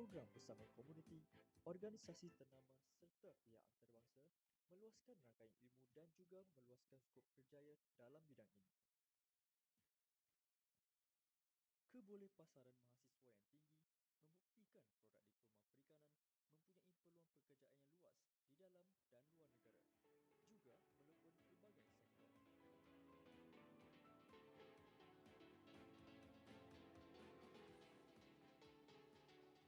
program bersama komuniti, organisasi ternama serta pihak antarabangsa meluaskan rangkaian ilmu dan juga meluaskan skop kerjaya dalam bidang ini. Kebolehpasaran mahasiswa yang tinggi membuktikan produk diploma perikanan mempunyai peluang pekerjaan yang luas di dalam dan luar negara, juga melebur pelbagai sektor.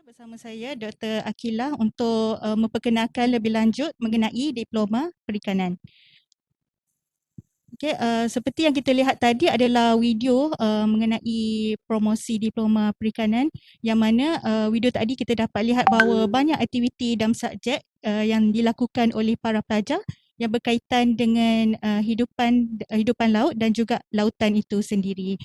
Bersama saya Dr. Akilah untuk memperkenalkan lebih lanjut mengenai diploma perikanan. Seperti yang kita lihat tadi adalah video mengenai promosi diploma perikanan, yang mana video tadi kita dapat lihat bahawa banyak aktiviti dan subjek yang dilakukan oleh para pelajar yang berkaitan dengan hidupan laut dan juga lautan itu sendiri.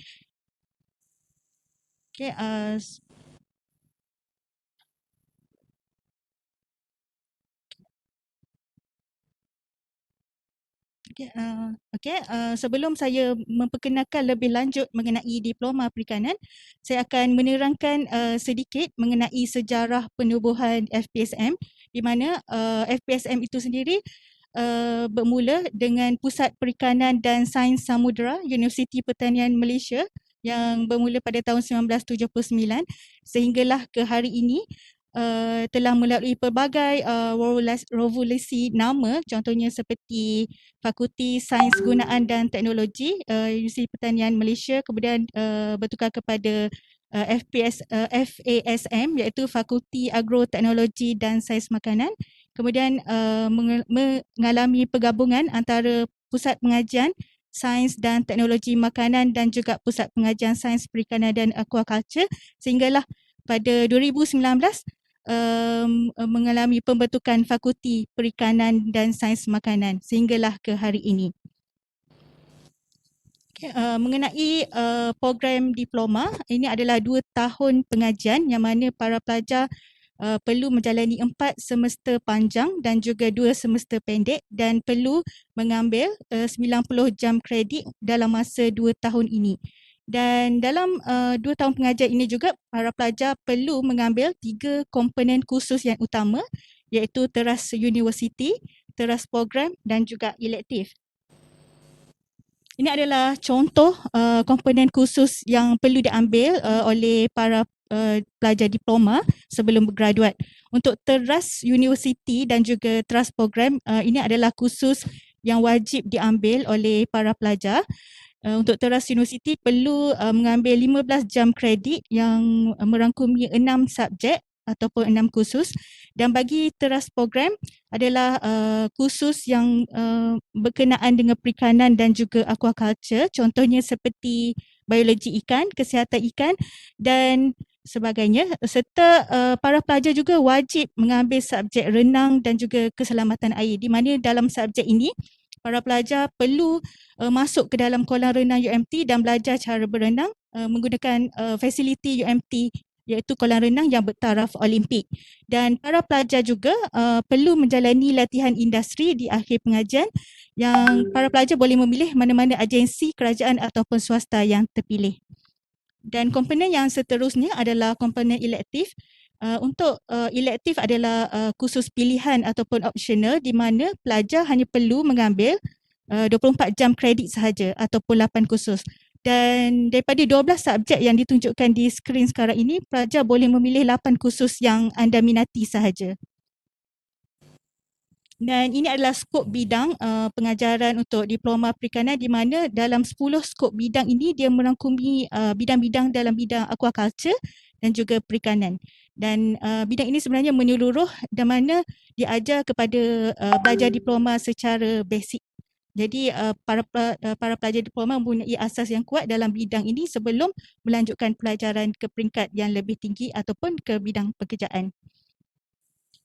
Sebelum saya memperkenalkan lebih lanjut mengenai diploma perikanan, saya akan menerangkan sedikit mengenai sejarah penubuhan FPSM, di mana FPSM itu sendiri bermula dengan Pusat Perikanan dan Sains Samudera Universiti Pertanian Malaysia yang bermula pada tahun 1979 sehinggalah ke hari ini. Telah melalui pelbagai revolusi nama, contohnya seperti Fakulti Sains Gunaan dan Teknologi Universiti Pertanian Malaysia, kemudian bertukar kepada FASM iaitu Fakulti Agroteknologi dan Sains Makanan, kemudian mengalami pergabungan antara Pusat Pengajian Sains dan Teknologi Makanan dan juga Pusat Pengajian Sains Perikanan dan Aquaculture, sehinggalah pada 2019 mengalami pembentukan Fakulti Perikanan dan Sains Makanan sehinggalah ke hari ini. Mengenai program diploma, ini adalah 2 tahun pengajian yang mana para pelajar perlu menjalani 4 semester panjang dan juga 2 semester pendek dan perlu mengambil 90 jam kredit dalam masa 2 tahun ini. Dan dalam 2 tahun pengajian ini juga para pelajar perlu mengambil 3 komponen khusus yang utama, iaitu teras universiti, teras program dan juga elektif. Ini adalah contoh komponen khusus yang perlu diambil oleh para pelajar diploma sebelum bergraduat. Untuk teras universiti dan juga teras program, ini adalah khusus yang wajib diambil oleh para pelajar. Untuk teras universiti perlu mengambil 15 jam kredit yang merangkumi 6 subjek ataupun 6 kursus, dan bagi teras program adalah kursus yang berkenaan dengan perikanan dan juga aquaculture, contohnya seperti biologi ikan, kesihatan ikan dan sebagainya, serta para pelajar juga wajib mengambil subjek renang dan juga keselamatan air, di mana dalam subjek ini para pelajar perlu masuk ke dalam kolam renang UMT dan belajar cara berenang menggunakan fasiliti UMT, iaitu kolam renang yang bertaraf Olimpik. Dan para pelajar juga perlu menjalani latihan industri di akhir pengajian, yang para pelajar boleh memilih mana-mana agensi kerajaan ataupun swasta yang terpilih. Dan komponen yang seterusnya adalah komponen elektif. Untuk elektif adalah kursus pilihan ataupun optional, di mana pelajar hanya perlu mengambil 24 jam kredit sahaja ataupun 8 kursus. Dan daripada 12 subjek yang ditunjukkan di skrin sekarang ini, pelajar boleh memilih 8 kursus yang anda minati sahaja. Dan ini adalah skop bidang pengajaran untuk diploma perikanan, di mana dalam 10 skop bidang ini dia merangkumi bidang-bidang dalam bidang aquaculture dan juga perikanan. Dan bidang ini sebenarnya menyeluruh, di mana diajar kepada pelajar diploma secara basic. Jadi para pelajar diploma mempunyai asas yang kuat dalam bidang ini sebelum melanjutkan pelajaran ke peringkat yang lebih tinggi ataupun ke bidang pekerjaan.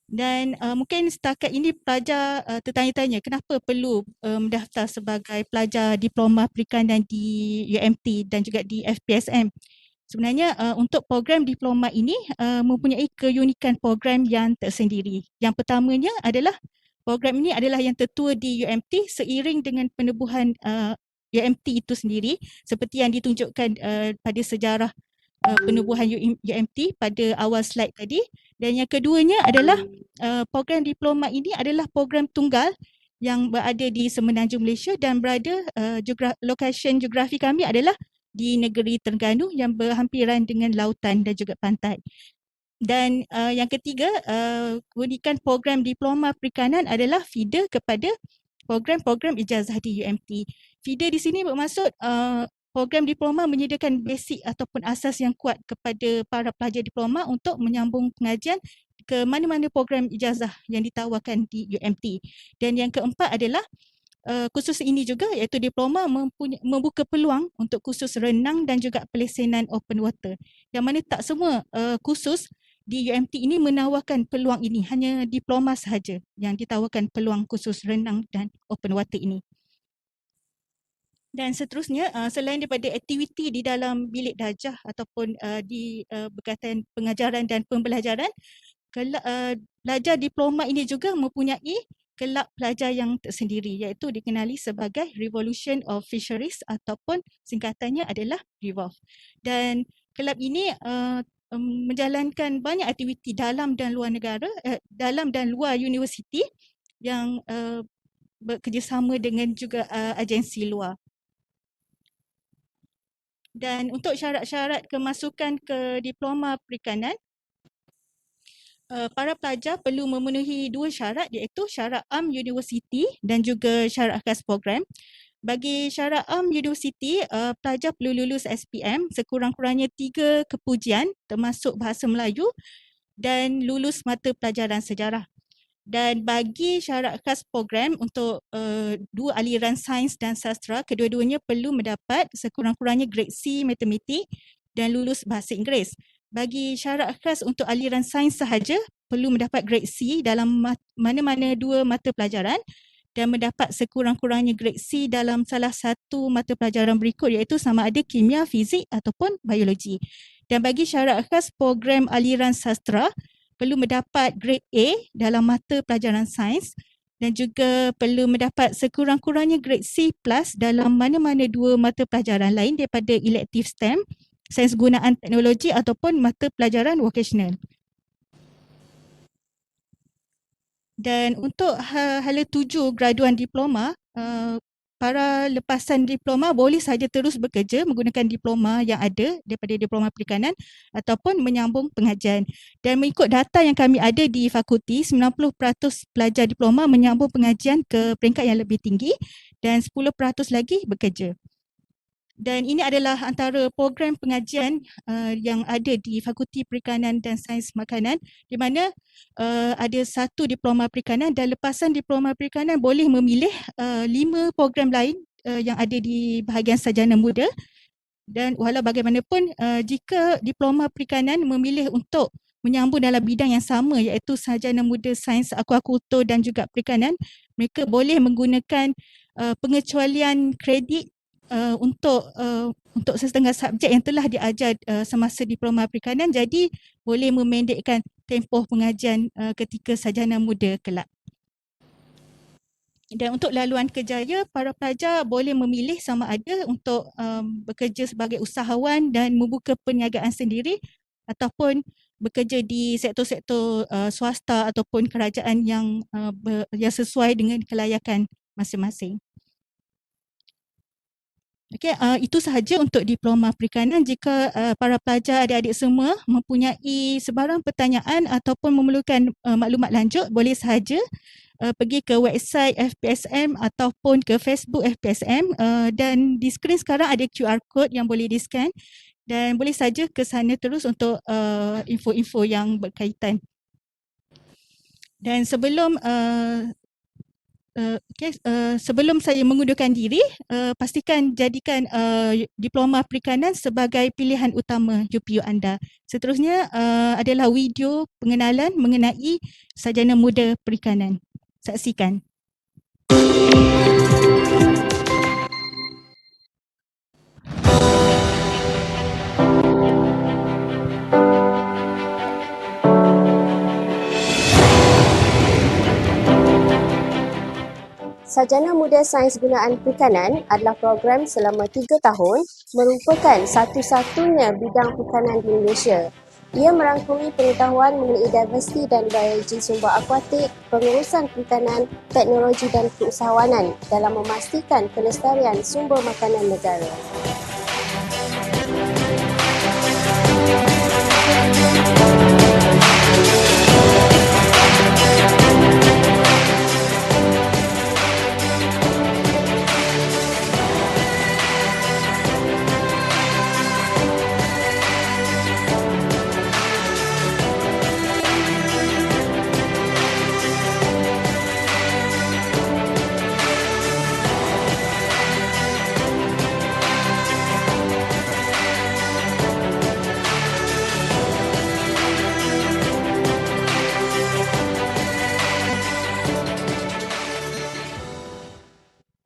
Dan mungkin setakat ini pelajar tertanya-tanya kenapa perlu mendaftar sebagai pelajar diploma perikanan di UMT dan juga di FPSM. Sebenarnya untuk program diploma ini mempunyai keunikan program yang tersendiri. Yang pertamanya adalah program ini adalah yang tertua di UMT seiring dengan penubuhan UMT itu sendiri seperti yang ditunjukkan pada sejarah penubuhan UMT pada awal slide tadi. Dan yang keduanya adalah program diploma ini adalah program tunggal yang berada di Semenanjung Malaysia dan berada lokasi geografi kami adalah di negeri Terengganu yang berhampiran dengan lautan dan juga pantai. Dan yang ketiga, keunikan program diploma perikanan adalah feeder kepada program-program ijazah di UMT. Feeder di sini bermaksud program diploma menyediakan basic ataupun asas yang kuat kepada para pelajar diploma untuk menyambung pengajian ke mana-mana program ijazah yang ditawarkan di UMT. Dan yang keempat adalah kursus ini juga iaitu diploma membuka peluang untuk kursus renang dan juga pelesenan open water. Yang mana tak semua kursus di UMT ini menawarkan peluang ini, hanya diploma sahaja yang ditawarkan peluang kursus renang dan open water ini. Dan seterusnya, selain daripada aktiviti di dalam bilik darjah ataupun di berkaitan pengajaran dan pembelajaran, pelajar diploma ini juga mempunyai kelab pelajar yang tersendiri iaitu dikenali sebagai Revolution of Fisheries ataupun singkatannya adalah REVOF. Dan kelab ini menjalankan banyak aktiviti dalam dan luar negara, dalam dan luar universiti yang bekerjasama dengan juga agensi luar. Dan untuk syarat-syarat kemasukan ke diploma perikanan, para pelajar perlu memenuhi dua syarat iaitu syarat universiti dan juga syarat khas program. Bagi syarat universiti, pelajar perlu lulus SPM sekurang-kurangnya 3 kepujian termasuk bahasa Melayu dan lulus mata pelajaran sejarah. Dan bagi syarat khas program untuk dua aliran sains dan sastra, kedua-duanya perlu mendapat sekurang-kurangnya grade C matematik dan lulus bahasa Inggeris. Bagi syarat khas untuk aliran sains sahaja, perlu mendapat grade C dalam mana-mana dua mata pelajaran dan mendapat sekurang-kurangnya grade C dalam salah satu mata pelajaran berikut iaitu sama ada kimia, fizik ataupun biologi. Dan bagi syarat khas program aliran sastra, perlu mendapat grade A dalam mata pelajaran sains dan juga perlu mendapat sekurang-kurangnya grade C+ dalam mana-mana dua mata pelajaran lain daripada elektif STEM, sains gunaan teknologi ataupun mata pelajaran vocational. Dan untuk hala 7 graduan diploma, para lepasan diploma boleh sahaja terus bekerja menggunakan diploma yang ada daripada diploma perikanan ataupun menyambung pengajian. Dan mengikut data yang kami ada di fakulti, 90% pelajar diploma menyambung pengajian ke peringkat yang lebih tinggi dan 10% lagi bekerja. Dan ini adalah antara program pengajian yang ada di Fakulti Perikanan dan Sains Makanan di mana ada 1 diploma perikanan dan lepasan diploma perikanan boleh memilih 5 program lain yang ada di bahagian sarjana muda. Dan walau bagaimanapun jika diploma perikanan memilih untuk menyambung dalam bidang yang sama iaitu sarjana muda sains akuakultur dan juga perikanan, mereka boleh menggunakan pengecualian kredit untuk setengah subjek yang telah diajar semasa diploma perikanan, jadi boleh memendekkan tempoh pengajian ketika sarjana muda kelak. Dan untuk laluan kerjaya, para pelajar boleh memilih sama ada untuk bekerja sebagai usahawan dan membuka perniagaan sendiri ataupun bekerja di sektor-sektor swasta ataupun kerajaan yang sesuai dengan kelayakan masing-masing. Okey, itu sahaja untuk diploma perikanan. Jika para pelajar adik-adik semua mempunyai sebarang pertanyaan ataupun memerlukan maklumat lanjut, boleh sahaja pergi ke website FPSM ataupun ke Facebook FPSM dan di skrin sekarang ada QR code yang boleh di-scan dan boleh saja ke sana terus untuk info-info yang berkaitan. Dan sebelum sebelum saya mengundurkan diri, pastikan jadikan diploma perikanan sebagai pilihan utama UPU anda. Seterusnya adalah video pengenalan mengenai sarjana muda perikanan. Saksikan. Sarjana Muda Sains Gunaan Perikanan adalah program selama 3 tahun merupakan satu-satunya bidang perikanan di Malaysia. Ia merangkumi pengetahuan mengenai diversiti dan biologi sumber akuatik, pengurusan perikanan, teknologi dan keusahawanan dalam memastikan kelestarian sumber makanan negara.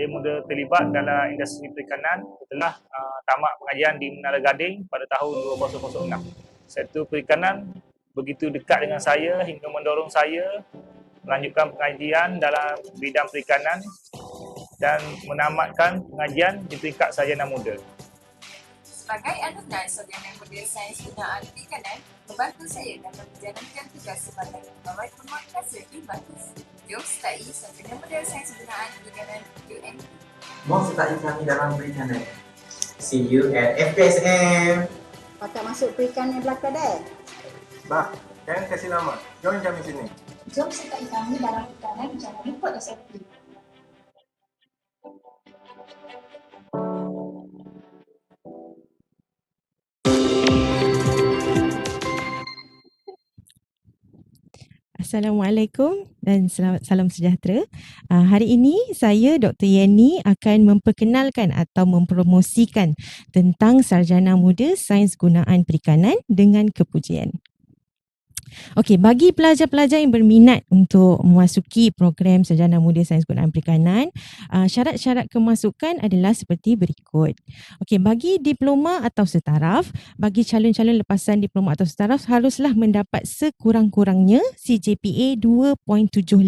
Saya muda terlibat dalam industri perikanan setelah tamat pengajian di Menara Gading pada tahun 2006. Sektor perikanan begitu dekat dengan saya hingga mendorong saya melanjutkan pengajian dalam bidang perikanan dan menamatkan pengajian di peringkat sarjana muda. Sebagai alumni Sarjana Muda Sains Gunaan Perikanan, membantu saya dalam menjalankan tugas sebagai pegawai penguatkuasa di Bagus. Jom sertai Sarjana Muda Sains Gunaan Perikanan UMP. Mohon sertai kami dalam perikanan. See you at FPSM. Pakat masuk perikanan belakang deh. Bah, jangan kasih lama. Join kami sini. Jom sertai kami dalam perikanan jangan ikut SFP. Assalamualaikum dan salam sejahtera. Hari ini saya Dr. Yeni akan memperkenalkan atau mempromosikan tentang Sarjana Muda Sains Gunaan Perikanan dengan kepujian. Okey, bagi pelajar-pelajar yang berminat untuk memasuki program Sarjana Muda Sains Gunaan Perikanan, syarat-syarat kemasukan adalah seperti berikut. Okey, bagi diploma atau setaraf, bagi calon-calon lepasan diploma atau setaraf haruslah mendapat sekurang-kurangnya CGPA 2.75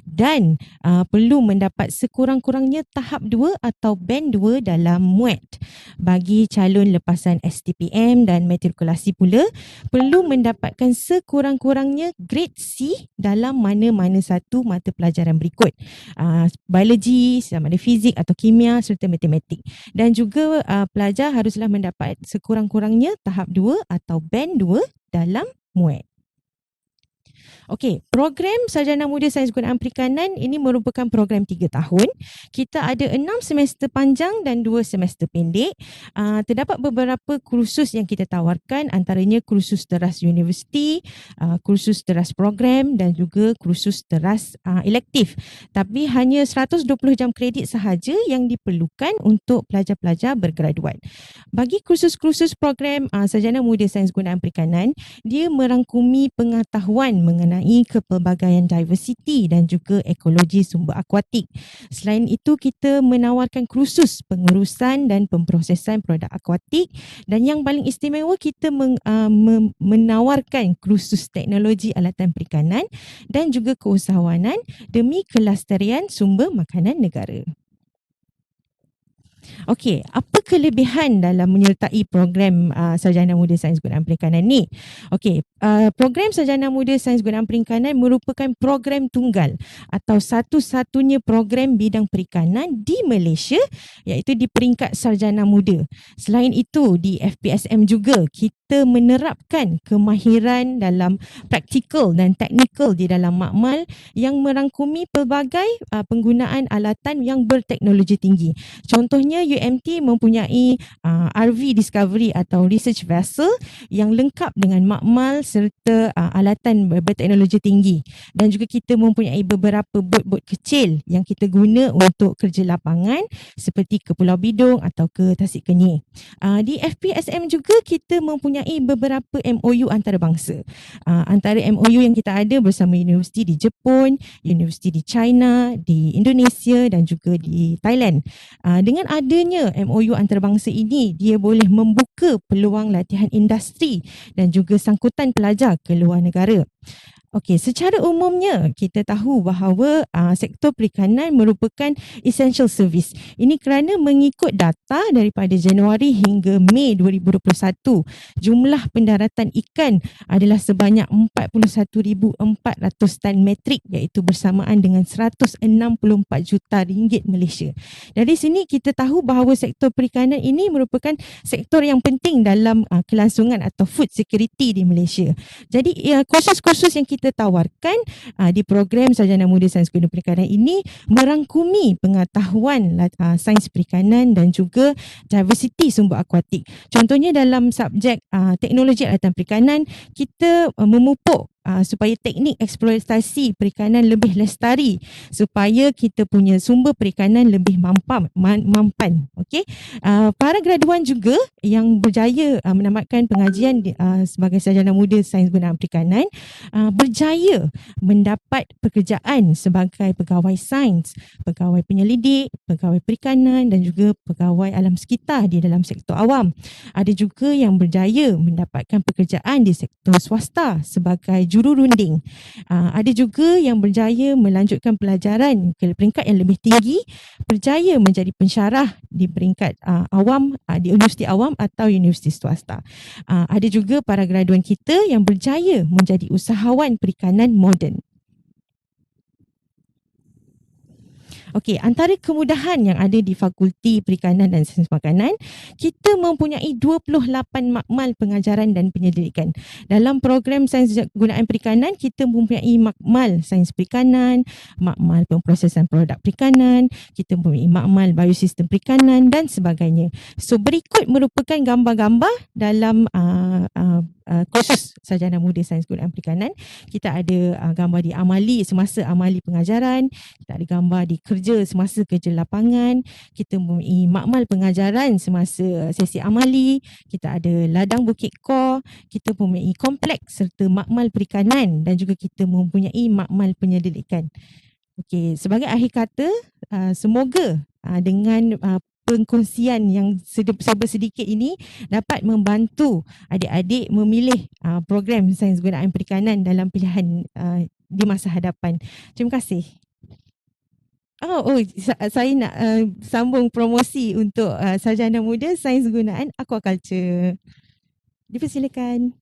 dan perlu mendapat sekurang-kurangnya tahap 2 atau band 2 dalam MUET. Bagi calon lepasan STPM dan matrikulasi pula, perlu mendapatkan sekurang-kurangnya grade C dalam mana-mana satu mata pelajaran berikut. Biologi, sama ada fizik atau kimia serta matematik. Dan juga pelajar haruslah mendapat sekurang-kurangnya tahap 2 atau band 2 dalam MUET. Okey, program Sarjana Muda Sains Gunaan Perikanan ini merupakan program 3 tahun. Kita ada 6 semester panjang dan 2 semester pendek. Terdapat beberapa kursus yang kita tawarkan, antaranya kursus teras universiti, kursus teras program dan juga kursus teras elektif. Tapi hanya 120 jam kredit sahaja yang diperlukan untuk pelajar-pelajar bergraduat. Bagi kursus-kursus program Sarjana Muda Sains Gunaan Perikanan, dia merangkumi pengetahuan mengenai kepelbagaian diversiti dan juga ekologi sumber akuatik. Selain itu, kita menawarkan kursus pengurusan dan pemprosesan produk akuatik dan yang paling istimewa kita menawarkan kursus teknologi alatan perikanan dan juga keusahawanan demi kelestarian sumber makanan negara. Okey, apa kelebihan dalam menyertai program Sarjana Muda Sains Gunaan Perikanan ni? Okey, program Sarjana Muda Sains Gunaan Perikanan merupakan program tunggal atau satu-satunya program bidang perikanan di Malaysia iaitu di peringkat Sarjana Muda. Selain itu, di FPSM juga kita menerapkan kemahiran dalam praktikal dan teknikal di dalam makmal yang merangkumi pelbagai penggunaan alatan yang berteknologi tinggi. Contohnya UMT mempunyai RV Discovery atau Research Vessel yang lengkap dengan makmal serta alatan berteknologi tinggi. Dan juga kita mempunyai beberapa bot-bot kecil yang kita guna untuk kerja lapangan seperti ke Pulau Bidong atau ke Tasik Kenyir. Di FPSM juga kita mempunyai beberapa MOU antarabangsa. Antara MOU yang kita ada bersama universiti di Jepun, universiti di China, di Indonesia dan juga di Thailand. Dengan adanya MOU antarabangsa ini, dia boleh membuka peluang latihan industri dan juga sangkutan pelajar ke luar negara. Okey, secara umumnya kita tahu bahawa sektor perikanan merupakan essential service. Ini kerana mengikut data daripada Januari hingga Mei 2021, jumlah pendaratan ikan adalah sebanyak 41,400 tan metrik, iaitu bersamaan dengan 164 juta ringgit Malaysia. Dari sini kita tahu bahawa sektor perikanan ini merupakan sektor yang penting dalam kelangsungan atau food security di Malaysia. Jadi kursus-kursus yang kita tawarkan di program Sarjana Muda Sains Gunung Perikanan ini merangkumi pengetahuan sains perikanan dan juga diversity sumber akuatik. Contohnya dalam subjek teknologi alatan perikanan, kita memupuk supaya teknik eksploitasi perikanan lebih lestari, supaya kita punya sumber perikanan lebih mampan. Okey. Para graduan juga yang berjaya menamatkan pengajian sebagai sarjana muda sains gunaan perikanan berjaya mendapat pekerjaan sebagai pegawai sains, pegawai penyelidik, pegawai perikanan dan juga pegawai alam sekitar di dalam sektor awam. Ada juga yang berjaya mendapatkan pekerjaan di sektor swasta sebagai jururunding. Ada juga yang berjaya melanjutkan pelajaran ke peringkat yang lebih tinggi, berjaya menjadi pensyarah di peringkat awam, di universiti awam atau universiti swasta. Ada juga para graduan kita yang berjaya menjadi usahawan perikanan moden. Okey, antara kemudahan yang ada di Fakulti Perikanan dan Sains Makanan, kita mempunyai 28 makmal pengajaran dan penyelidikan. Dalam program Sains Gunaan Perikanan, kita mempunyai makmal Sains Perikanan, makmal pemprosesan produk perikanan, kita mempunyai makmal biosistem perikanan dan sebagainya. So, berikut merupakan gambar-gambar dalam kursus Sarjana Muda Sains Gunaan Perikanan. Kita ada gambar di amali, semasa amali pengajaran, kita ada gambar di kerja semasa kerja lapangan, kita mempunyai makmal pengajaran semasa sesi amali, kita ada ladang bukit kor, kita mempunyai kompleks serta makmal perikanan dan juga kita mempunyai makmal penyelidikan. Okey, sebagai akhir kata, semoga dengan pengkongsian yang serba sedikit ini dapat membantu adik-adik memilih program Sains Gunaan Perikanan dalam pilihan di masa hadapan. Terima kasih. Saya nak sambung promosi untuk Sarjana Muda Sains Gunaan Aquaculture. Dipersilakan.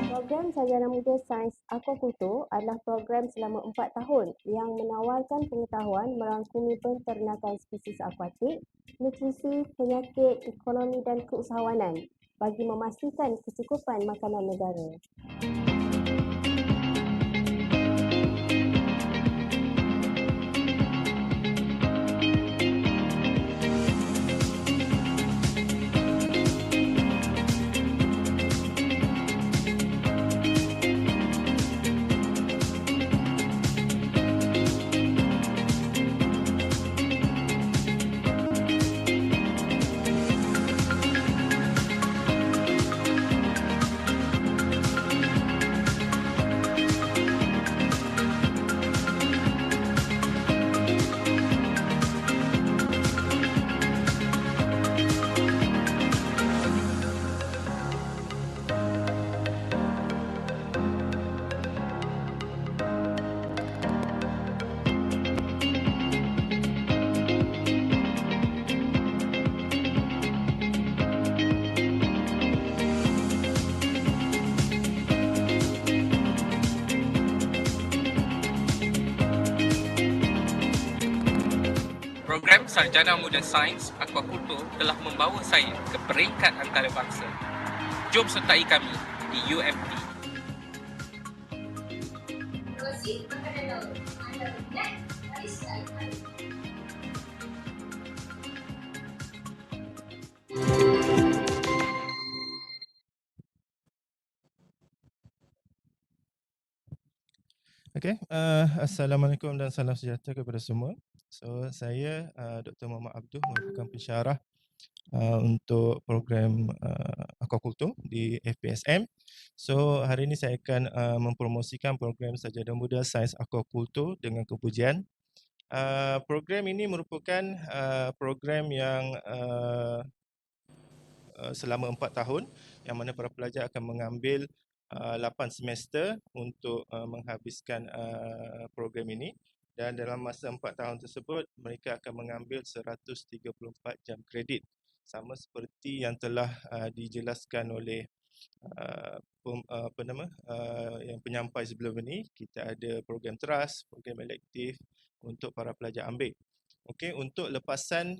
Program Sarjana Muda Sains Aquaculture adalah program selama 4 tahun yang menawarkan pengetahuan merangkumi penternakan spesies akuatik, nutrisi, penyakit, ekonomi dan keusahawanan bagi memastikan kecukupan makanan negara. Program Sarjana Muda Sains Aquaculture telah membawa saya ke peringkat antarabangsa. Jom sertai kami di UMP. Terusik makanan laut. Anda berminat? Mari sertai kami. Okey, Assalamualaikum dan salam sejahtera kepada semua. So, saya Dr. Muhammad Abduh merupakan pensyarah untuk program Aquaculture di FPSM. So, hari ini saya akan mempromosikan program Sarjana Muda Sains Aquaculture dengan kepujian. Program ini merupakan program yang selama 4 tahun yang mana para pelajar akan mengambil 8 semester untuk menghabiskan program ini, dan dalam masa 4 tahun tersebut mereka akan mengambil 134 jam kredit, sama seperti yang telah dijelaskan oleh yang penyampai sebelum ini. Kita ada program TRUST, program elektif untuk para pelajar ambil. Okey, untuk lepasan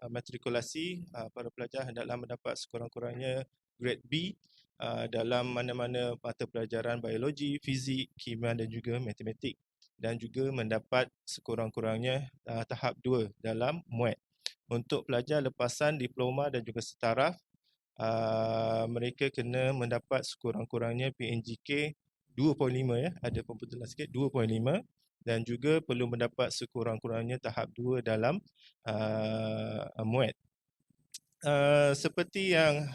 matrikulasi, para pelajar hendaklah mendapat sekurang-kurangnya grade B dalam mana-mana mata pelajaran biologi, fizik, kimia dan juga matematik, dan juga mendapat sekurang-kurangnya tahap 2 dalam MUAT. Untuk pelajar lepasan diploma dan juga setaraf, mereka kena mendapat sekurang-kurangnya PNGK 2.5 ya, ada pembetulan sikit 2.5, dan juga perlu mendapat sekurang-kurangnya tahap 2 dalam MUAT. Seperti yang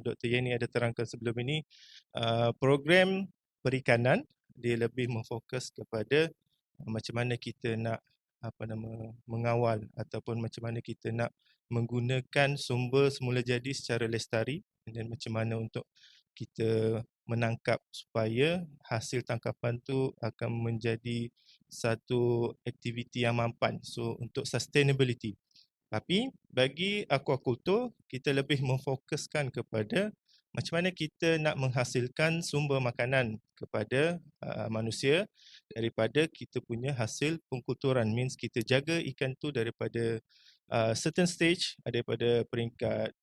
Dr. Yeni ada terangkan sebelum ini, program perikanan dia lebih memfokus kepada macam mana kita nak mengawal ataupun macam mana kita nak menggunakan sumber semula jadi secara lestari, dan macam mana untuk kita menangkap supaya hasil tangkapan tu akan menjadi satu aktiviti yang mampan. So untuk sustainability. Tapi bagi aquaculture, kita lebih memfokuskan kepada macam mana kita nak menghasilkan sumber makanan kepada manusia daripada kita punya hasil pengkulturan. Means kita jaga ikan tu daripada certain stage, daripada peringkat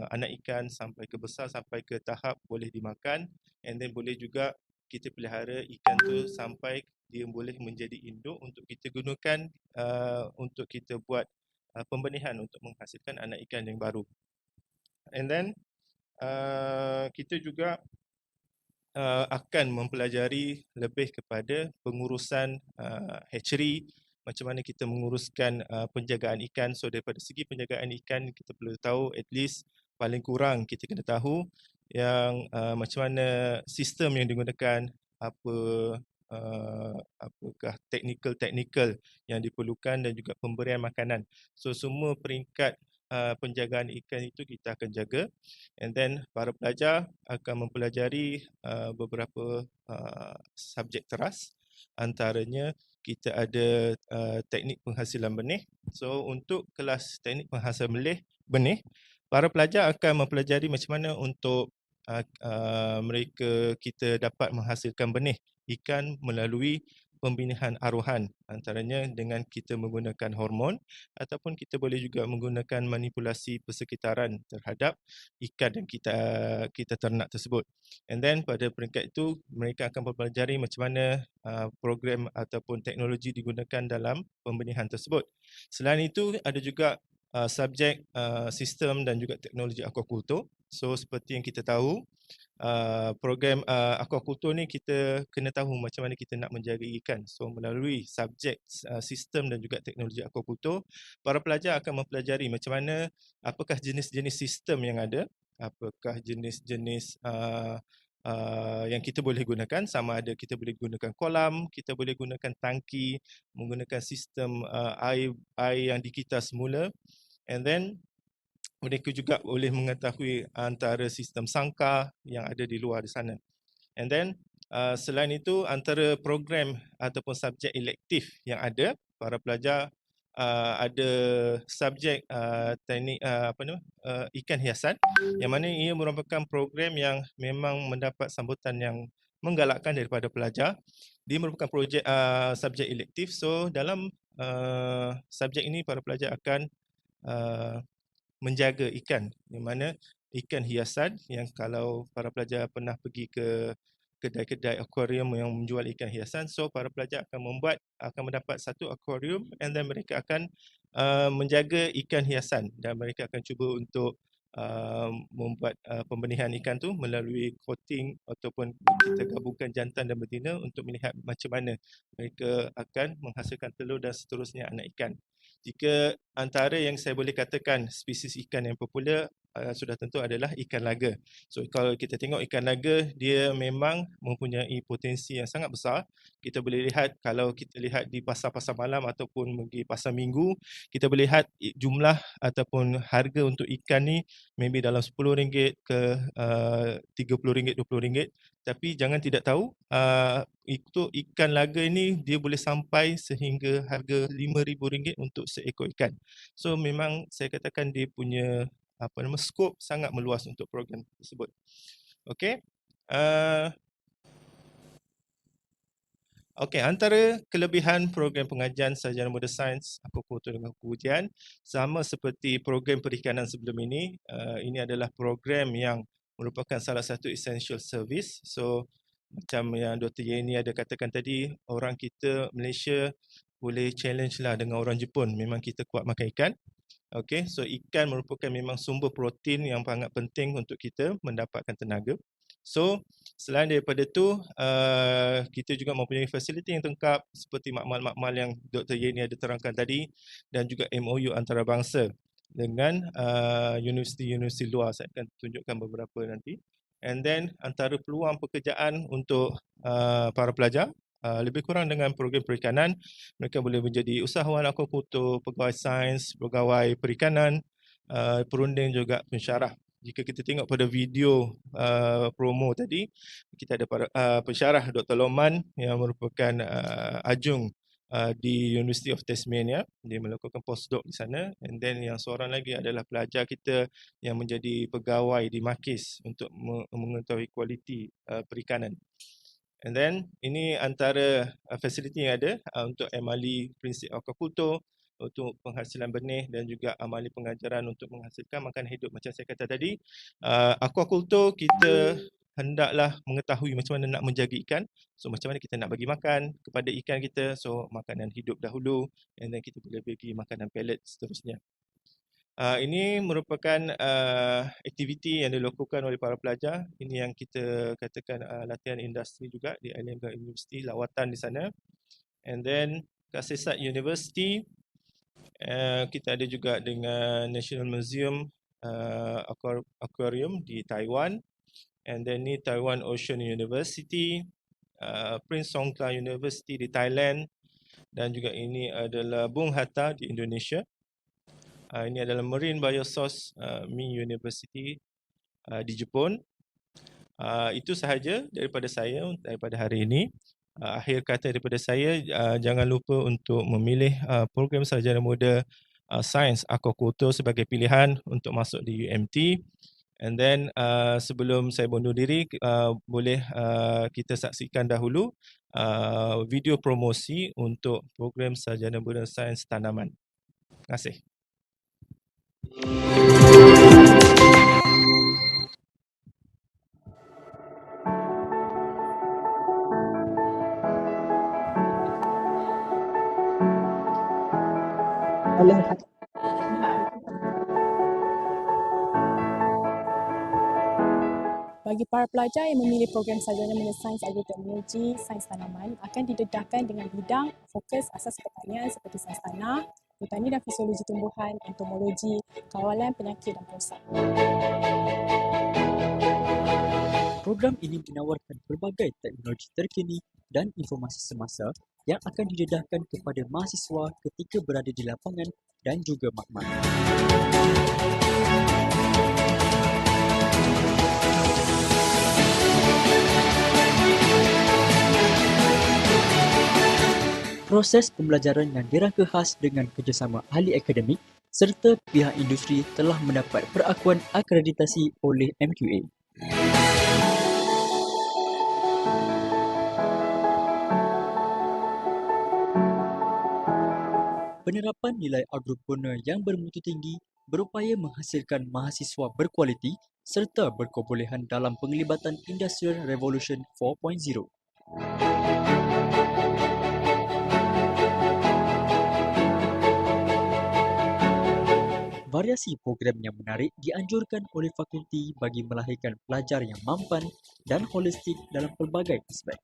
anak ikan sampai ke besar, sampai ke tahap boleh dimakan, and then boleh juga kita pelihara ikan tu sampai dia boleh menjadi induk untuk kita gunakan untuk kita buat pembenihan untuk menghasilkan anak ikan yang baru. And then kita juga akan mempelajari lebih kepada pengurusan hatchery, macam mana kita menguruskan penjagaan ikan. So daripada segi penjagaan ikan, kita perlu tahu at least paling kurang kita kena tahu yang macam mana sistem yang digunakan, apakah teknikal yang diperlukan, dan juga pemberian makanan. So semua peringkat penjagaan ikan itu kita akan jaga, and then para pelajar akan mempelajari beberapa subjek teras. Antaranya kita ada teknik penghasilan benih. So untuk kelas teknik penghasilan benih, para pelajar akan mempelajari macam mana untuk kita dapat menghasilkan benih ikan melalui pembinahan aruhan, antaranya dengan kita menggunakan hormon, ataupun kita boleh juga menggunakan manipulasi persekitaran terhadap ikan yang kita ternak tersebut. And then pada peringkat itu mereka akan mempelajari macam mana program ataupun teknologi digunakan dalam pembenihan tersebut. Selain itu ada juga subjek sistem dan juga teknologi aquaculture. So seperti yang kita tahu, program aquaculture ni kita kena tahu macam mana kita nak menjaga ikan. So melalui subjek sistem dan juga teknologi aquaculture, para pelajar akan mempelajari macam mana, apakah jenis-jenis sistem yang ada, apakah jenis-jenis yang kita boleh gunakan, sama ada kita boleh gunakan kolam, kita boleh gunakan tangki, menggunakan sistem air yang dikita semula, and then mereka juga boleh mengetahui antara sistem sangkar yang ada di luar di sana. And then selain itu, antara program ataupun subjek elektif yang ada, para pelajar ada subjek teknik ikan hiasan, yang mana ia merupakan program yang memang mendapat sambutan yang menggalakkan daripada pelajar. Dia merupakan subjek elektif. So dalam subjek ini para pelajar akan menjaga ikan, di mana ikan hiasan yang kalau para pelajar pernah pergi ke kedai-kedai akuarium yang menjual ikan hiasan, so para pelajar akan mendapat satu akuarium, and then mereka akan menjaga ikan hiasan, dan mereka akan cuba untuk membuat pembenihan ikan tu melalui coating, ataupun kita gabungkan jantan dan betina untuk melihat macam mana mereka akan menghasilkan telur dan seterusnya anak ikan. Jika antara yang saya boleh katakan spesies ikan yang popular sudah tentu adalah ikan laga. So kalau kita tengok ikan laga, dia memang mempunyai potensi yang sangat besar. Kita boleh lihat kalau kita lihat di pasar-pasar malam ataupun pergi pasar minggu, kita boleh lihat jumlah ataupun harga untuk ikan ni maybe dalam RM10 ke RM30, RM20. Tapi jangan tidak tahu, itu ikan laga ini dia boleh sampai sehingga harga RM5,000 untuk seekor ikan. So memang saya katakan dia punya skop sangat meluas untuk program tersebut. Okey. Okey, antara kelebihan program pengajian sarjana muda sains akuakultur dengan pengujian sama seperti program perikanan sebelum ini adalah program yang merupakan salah satu essential service. So macam yang Dr. Yeni ada katakan tadi, orang kita Malaysia boleh challenge lah dengan orang Jepun. Memang kita kuat makan ikan. Okey, so ikan merupakan memang sumber protein yang sangat penting untuk kita mendapatkan tenaga. So selain daripada tu, kita juga mempunyai fasiliti yang lengkap seperti makmal-makmal yang Dr. Yeni ada terangkan tadi dan juga MOU antarabangsa dengan universiti-universiti luar. Saya akan tunjukkan beberapa nanti. And then antara peluang pekerjaan untuk para pelajar, lebih kurang dengan program perikanan, mereka boleh menjadi usahawan akuakultur, pegawai sains, pegawai perikanan, perunding juga pensyarah. Jika kita tengok pada video promo tadi, kita ada pensyarah Dr. Loman yang merupakan ajung di University of Tasmania. Dia melakukan postdoc di sana. And then yang seorang lagi adalah pelajar kita yang menjadi pegawai di Makis untuk mengetahui kualiti perikanan. And then ini antara fasiliti yang ada untuk amali prinsip akuakultur, untuk penghasilan benih dan juga amali pengajaran untuk menghasilkan makanan hidup. Macam saya kata tadi, akuakultur kita hendaklah mengetahui macam mana nak menjaga ikan. So macam mana kita nak bagi makan kepada ikan kita. So makanan hidup dahulu, and then kita boleh bagi makanan pellet seterusnya. Ini merupakan aktiviti yang dilakukan oleh para pelajar. Ini yang kita katakan latihan industri juga di Allenga University, lawatan di sana. And then kat Sesat University, kita ada juga dengan National Museum Aquarium di Taiwan. And then ni Taiwan Ocean University, Prince Songkla University di Thailand, dan juga ini adalah Bung Hatta di Indonesia. Ini adalah Marine Biosource Mi University di Jepun. Itu sahaja daripada saya daripada hari ini. Akhir kata daripada saya, jangan lupa untuk memilih program sarjana muda sains akuakultur sebagai pilihan untuk masuk di UMT. And then sebelum saya undur diri, boleh kita saksikan dahulu video promosi untuk program sarjana muda sains tanaman. Terima kasih. Bagi para pelajar yang memilih program sarjana muda sains agroteknologi, sains tanaman akan didedahkan dengan bidang fokus asas pertanian seperti sains tanah, botani dan fisiologi tumbuhan, entomologi, kawalan penyakit dan perosak. Program ini menawarkan pelbagai teknologi terkini dan informasi semasa yang akan didedahkan kepada mahasiswa ketika berada di lapangan dan juga makmal. Proses pembelajaran yang dirangka khas dengan kerjasama ahli akademik serta pihak industri telah mendapat perakuan akreditasi oleh MQA. Penerapan nilai agropreneur yang bermutu tinggi berupaya menghasilkan mahasiswa berkualiti serta berkebolehan dalam penglibatan Industrial Revolution 4.0. Variasi program yang menarik dianjurkan oleh fakulti bagi melahirkan pelajar yang mampan dan holistik dalam pelbagai aspek.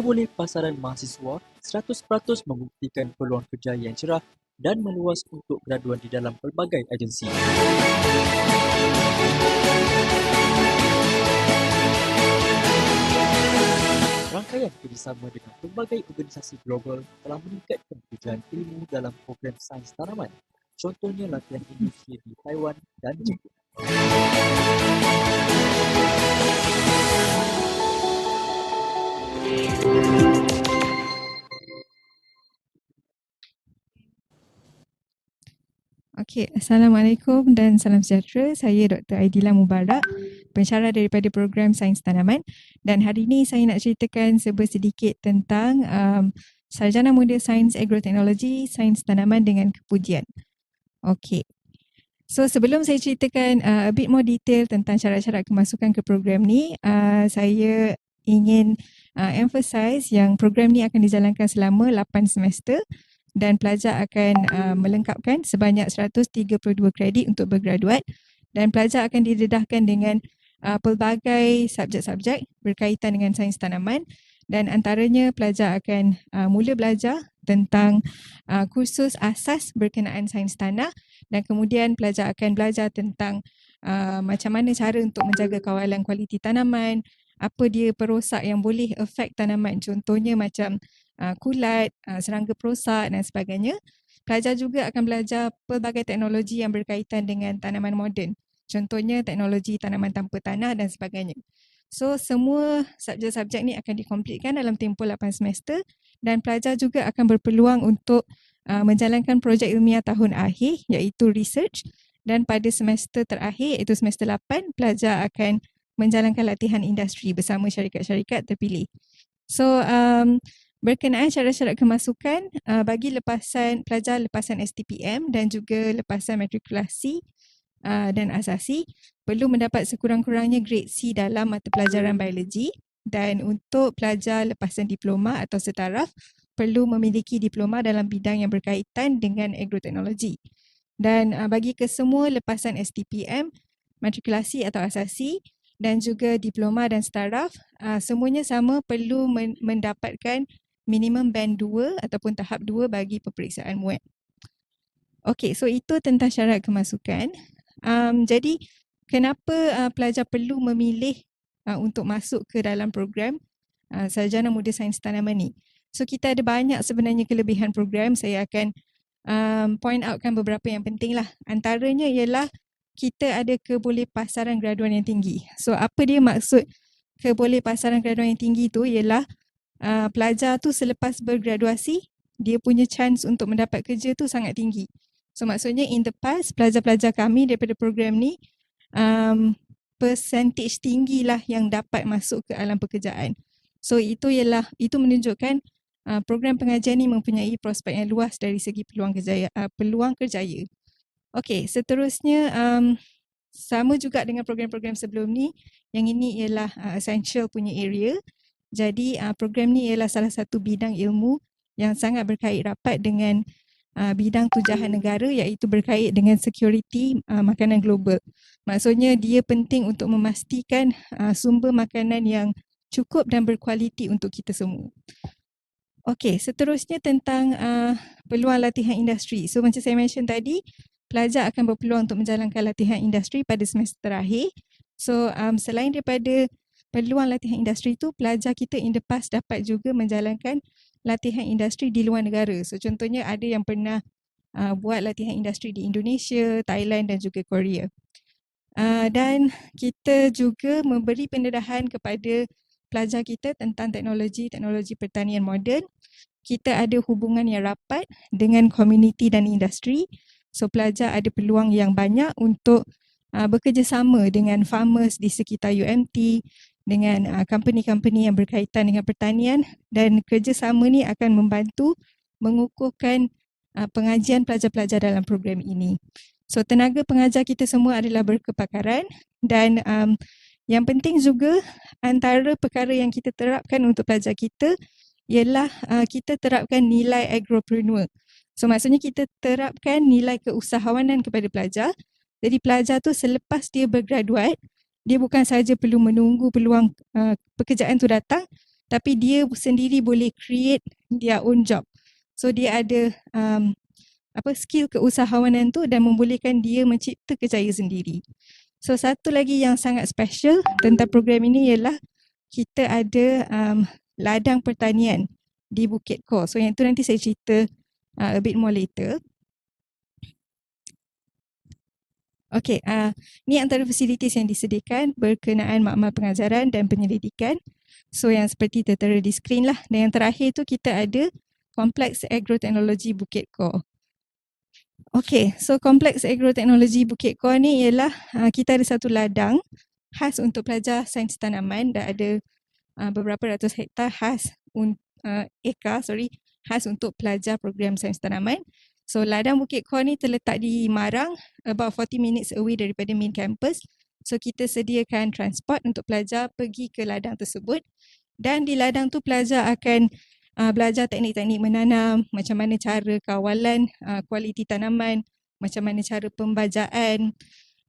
boleh pasaran mahasiswa 100% membuktikan peluang kerja yang cerah dan meluas untuk graduan di dalam pelbagai agensi. Rangkaian kerjasama dengan pelbagai organisasi global telah meningkatkan pekerjaan ilmu dalam program sains tanaman. Contohnya latihan industri di Taiwan dan Jepun. Okey, Assalamualaikum dan salam sejahtera. Saya Dr. Aidila Mubarak, pensyarah daripada program Sains Tanaman, dan hari ini saya nak ceritakan sedikit tentang Sarjana Muda Sains Agroteknologi Sains Tanaman dengan Kepujian. Okey. So sebelum saya ceritakan a bit more detail tentang syarat-syarat kemasukan ke program ni, saya ingin emphasize yang program ni akan dijalankan selama 8 semester dan pelajar akan melengkapkan sebanyak 132 kredit untuk bergraduat, dan pelajar akan didedahkan dengan pelbagai subjek-subjek berkaitan dengan sains tanaman, dan antaranya pelajar akan mula belajar tentang kursus asas berkenaan sains tanah, dan kemudian pelajar akan belajar tentang macam mana cara untuk menjaga kawalan kualiti tanaman, apa dia perosak yang boleh affect tanaman, contohnya macam kulat, serangga perosak dan sebagainya. Pelajar juga akan belajar pelbagai teknologi yang berkaitan dengan tanaman moden, contohnya teknologi tanaman tanpa tanah dan sebagainya. So semua subjek-subjek ni akan dikompletkan dalam tempoh 8 semester, dan pelajar juga akan berpeluang untuk menjalankan projek ilmiah tahun akhir iaitu research, dan pada semester terakhir iaitu semester 8 pelajar akan menjalankan latihan industri bersama syarikat-syarikat terpilih. So berkenaan syarat-syarat kemasukan bagi pelajar lepasan STPM dan juga lepasan matrikulasi dan asasi perlu mendapat sekurang-kurangnya grade C dalam mata pelajaran biologi, dan untuk pelajar lepasan diploma atau setaraf perlu memiliki diploma dalam bidang yang berkaitan dengan agroteknologi. Dan bagi kesemua lepasan STPM, matrikulasi atau asasi dan juga diploma dan setaraf, semuanya sama perlu mendapatkan minimum band 2 ataupun tahap 2 bagi peperiksaan MUAT. Okey, so itu tentang syarat kemasukan. Jadi kenapa pelajar perlu memilih untuk masuk ke dalam program Sarjana Muda Sains Tanaman ni? So kita ada banyak sebenarnya kelebihan program. Saya akan point outkan beberapa yang penting lah. Antaranya ialah kita ada kebolehpasaran graduan yang tinggi. So apa dia maksud kebolehpasaran graduan yang tinggi tu ialah pelajar tu selepas bergraduasi, dia punya chance untuk mendapat kerja tu sangat tinggi. So maksudnya in the past, pelajar-pelajar kami daripada program ni, percentage tinggi lah yang dapat masuk ke alam pekerjaan. So itu menunjukkan program pengajian ni mempunyai prospek yang luas dari segi peluang kerjaya. Okey, seterusnya sama juga dengan program-program sebelum ni, yang ini ialah essential punya area. Jadi program ni ialah salah satu bidang ilmu yang sangat berkait rapat dengan bidang tujahan negara, iaitu berkait dengan security makanan global. Maksudnya dia penting untuk memastikan sumber makanan yang cukup dan berkualiti untuk kita semua. Okey, seterusnya tentang peluang latihan industri. So macam saya mention tadi, pelajar akan berpeluang untuk menjalankan latihan industri pada semester terakhir. So selain daripada peluang latihan industri itu, pelajar kita in the past dapat juga menjalankan latihan industri di luar negara. So contohnya ada yang pernah buat latihan industri di Indonesia, Thailand dan juga Korea. Dan kita juga memberi pendedahan kepada pelajar kita tentang teknologi pertanian moden. Kita ada hubungan yang rapat dengan komuniti dan industri. So pelajar ada peluang yang banyak untuk bekerjasama dengan farmers di sekitar UMT, dengan company-company yang berkaitan dengan pertanian, dan kerjasama ni akan membantu mengukuhkan pengajian pelajar-pelajar dalam program ini. So tenaga pengajar kita semua adalah berkepakaran, dan yang penting juga antara perkara yang kita terapkan untuk pelajar kita ialah kita terapkan nilai agropreneur. So maksudnya kita terapkan nilai keusahawanan kepada pelajar. Jadi pelajar tu selepas dia bergraduat, dia bukan sahaja perlu menunggu peluang pekerjaan tu datang, tapi dia sendiri boleh create their own job. So dia ada skill keusahawanan tu dan membolehkan dia mencipta kerjaya sendiri. So satu lagi yang sangat special tentang program ini ialah kita ada ladang pertanian di Bukit Kor. So yang tu nanti saya cerita a bit more later. Okey, ni antara fasilitis yang disediakan berkenaan makmal pengajaran dan penyelidikan. So yang seperti tertera di skrin lah. Dan yang terakhir tu kita ada Kompleks Agroteknologi Bukit Kor. Okey, so Kompleks Agroteknologi Bukit Kor ni ialah kita ada satu ladang khas untuk pelajar sains tanaman dan ada beberapa ratus hektar khas untuk pelajar program sains tanaman. So ladang Bukit Kor ni terletak di Marang, about 40 minutes away daripada main campus. So kita sediakan transport untuk pelajar pergi ke ladang tersebut. Dan di ladang tu pelajar akan belajar teknik-teknik menanam, macam mana cara kawalan kualiti tanaman, macam mana cara pembajaan,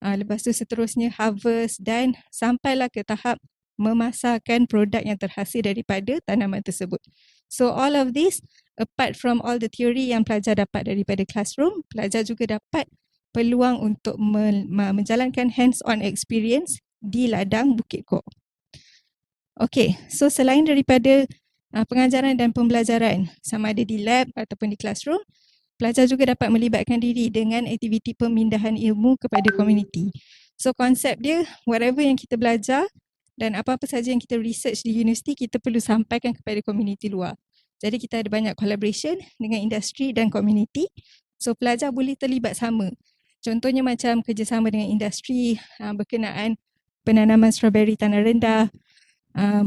lepas tu seterusnya harvest dan sampailah ke tahap memasarkan produk yang terhasil daripada tanaman tersebut. So all of this, apart from all the theory yang pelajar dapat daripada classroom, pelajar juga dapat peluang untuk menjalankan hands-on experience di ladang Bukit Kor. Okay, so selain daripada pengajaran dan pembelajaran sama ada di lab ataupun di classroom, pelajar juga dapat melibatkan diri dengan aktiviti pemindahan ilmu kepada komuniti. So konsep dia, whatever yang kita belajar dan apa-apa saja yang kita research di universiti, kita perlu sampaikan kepada komuniti luar. Jadi kita ada banyak collaboration dengan industri dan komuniti. So pelajar boleh terlibat sama. Contohnya macam kerjasama dengan industri berkenaan penanaman strawberry tanah rendah,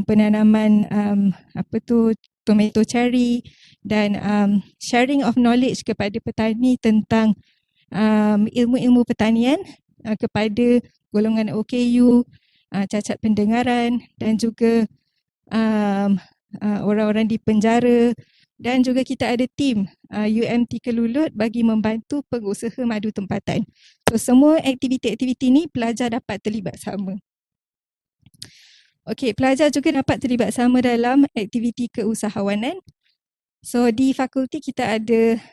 penanaman tomato cherry dan sharing of knowledge kepada petani tentang ilmu-ilmu pertanian kepada golongan OKU, cacat pendengaran dan juga orang-orang di penjara, dan juga kita ada tim UMT Kelulut bagi membantu pengusaha madu tempatan. So semua aktiviti-aktiviti ni pelajar dapat terlibat sama. Okey, pelajar juga dapat terlibat sama dalam aktiviti keusahawanan. So di fakulti kita ada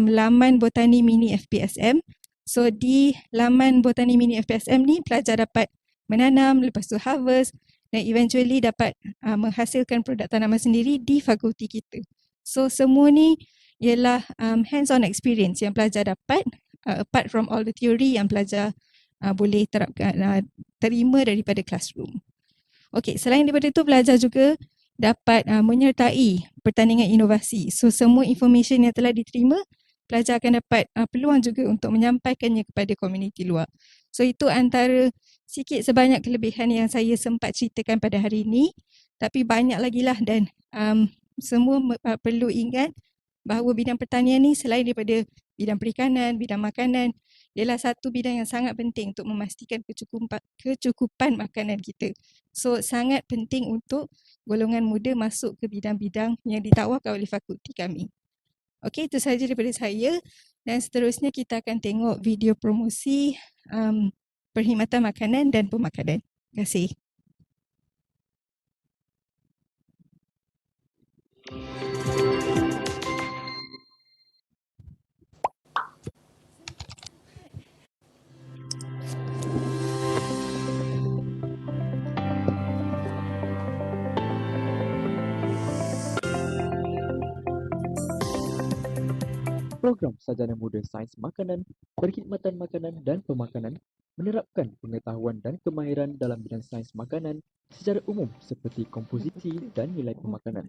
laman botani mini FPSM. So di laman botani mini FPSM ni pelajar dapat menanam, lepas tu harvest dan eventually dapat menghasilkan produk tanaman sendiri di fakulti kita. So semua ni ialah hands-on experience yang pelajar dapat apart from all the theory yang pelajar boleh terima daripada classroom. Okey, selain daripada itu pelajar juga dapat menyertai pertandingan inovasi. So semua information yang telah diterima, pelajar akan dapat peluang juga untuk menyampaikannya kepada komuniti luar. So itu antara sikit sebanyak kelebihan yang saya sempat ceritakan pada hari ini. Tapi banyak lagi lah dan semua perlu ingat bahawa bidang pertanian ni selain daripada bidang perikanan, bidang makanan, ialah satu bidang yang sangat penting untuk memastikan kecukupan makanan kita. So sangat penting untuk golongan muda masuk ke bidang-bidang yang ditawarkan oleh fakulti kami. Okey, itu sahaja daripada saya dan seterusnya kita akan tengok video promosi perkhidmatan makanan dan pemakanan. Terima kasih. Program Sarjana Muda Sains Makanan, Perkhidmatan Makanan dan Pemakanan menerapkan pengetahuan dan kemahiran dalam bidang sains makanan secara umum seperti komposisi dan nilai pemakanan.